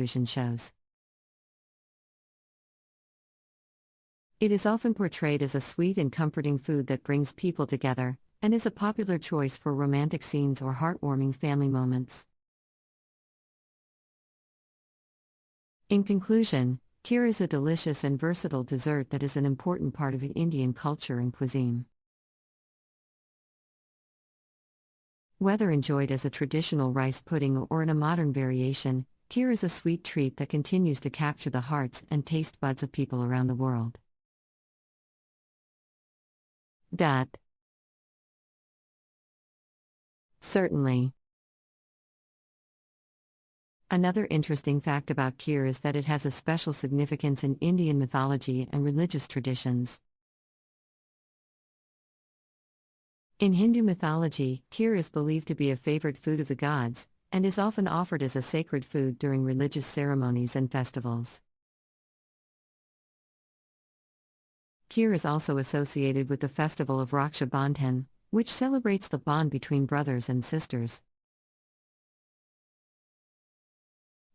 television shows. It is often portrayed as a sweet and comforting food that brings people together, and is a popular choice for romantic scenes or heartwarming family moments. In conclusion, kheer is a delicious and versatile dessert that is an important part of Indian culture and cuisine. Whether enjoyed as a traditional rice pudding or in a modern variation, kheer is a sweet treat that continues to capture the hearts and taste buds of people around the world. Certainly. Another interesting fact about kheer is that it has a special significance in Indian mythology and religious traditions. In Hindu mythology, kheer is believed to be a favorite food of the gods, and is often offered as a sacred food during religious ceremonies and festivals. Kheer is also associated with the festival of Raksha Bandhan, which celebrates the bond between brothers and sisters.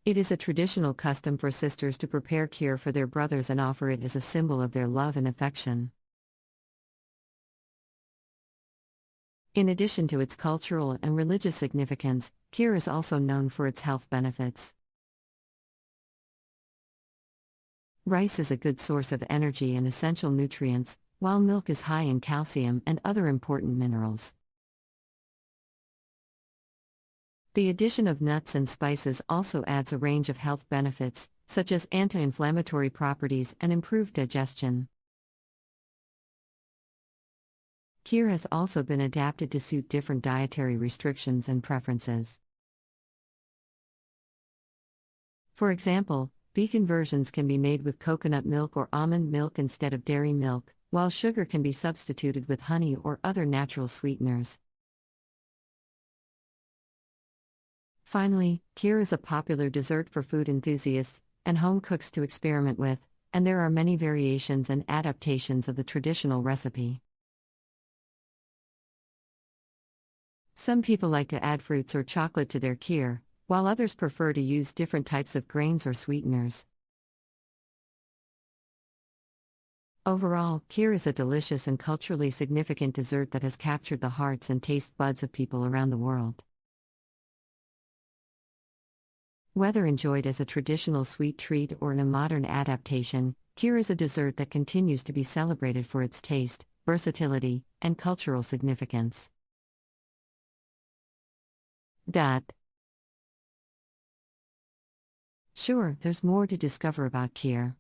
It is a traditional custom for sisters to prepare kheer for their brothers and offer it as a symbol of their love and affection. In addition to its cultural and religious significance, kheer is also known for its health benefits. Rice is a good source of energy and essential nutrients, while milk is high in calcium and other important minerals. The addition of nuts and spices also adds a range of health benefits, such as anti-inflammatory properties and improved digestion. Kheer has also been adapted to suit different dietary restrictions and preferences. For example, vegan versions can be made with coconut milk or almond milk instead of dairy milk, while sugar can be substituted with honey or other natural sweeteners. Finally, kheer is a popular dessert for food enthusiasts and home cooks to experiment with, and there are many variations and adaptations of the traditional recipe. Some people like to add fruits or chocolate to their kheer, while others prefer to use different types of grains or sweeteners. Overall, kheer is a delicious and culturally significant dessert that has captured the hearts and taste buds of people around the world. Whether enjoyed as a traditional sweet treat or in a modern adaptation, kheer is a dessert that continues to be celebrated for its taste, versatility, and cultural significance. Sure, there's more to discover about kheer.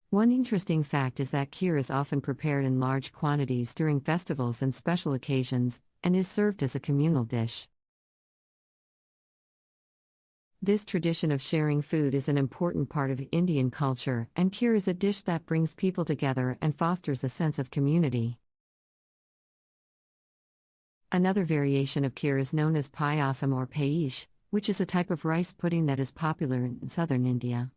One interesting fact is that kheer is often prepared in large quantities during festivals and special occasions, and is served as a communal dish. This tradition of sharing food is an important part of Indian culture, and kheer is a dish that brings people together and fosters a sense of community. Another variation of kheer is known as payasam or paish, which is a type of rice pudding that is popular in southern India.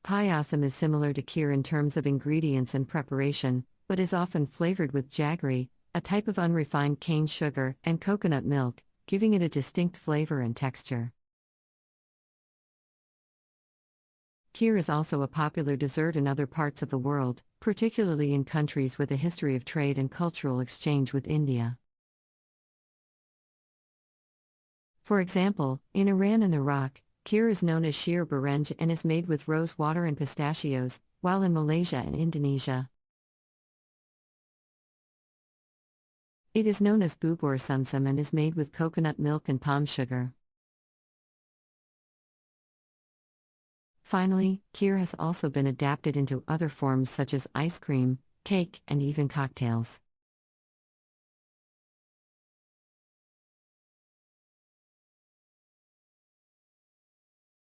Payasam is similar to kheer in terms of ingredients and preparation, but is often flavored with jaggery, a type of unrefined cane sugar, and coconut milk, giving it a distinct flavor and texture. Kheer is also a popular dessert in other parts of the world, particularly in countries with a history of trade and cultural exchange with India. For example, in Iran and Iraq, kheer is known as sheer barenj and is made with rose water and pistachios, while in Malaysia and Indonesia, it is known as bubur sumsum and is made with coconut milk and palm sugar. Finally, kheer has also been adapted into other forms such as ice cream, cake, and even cocktails.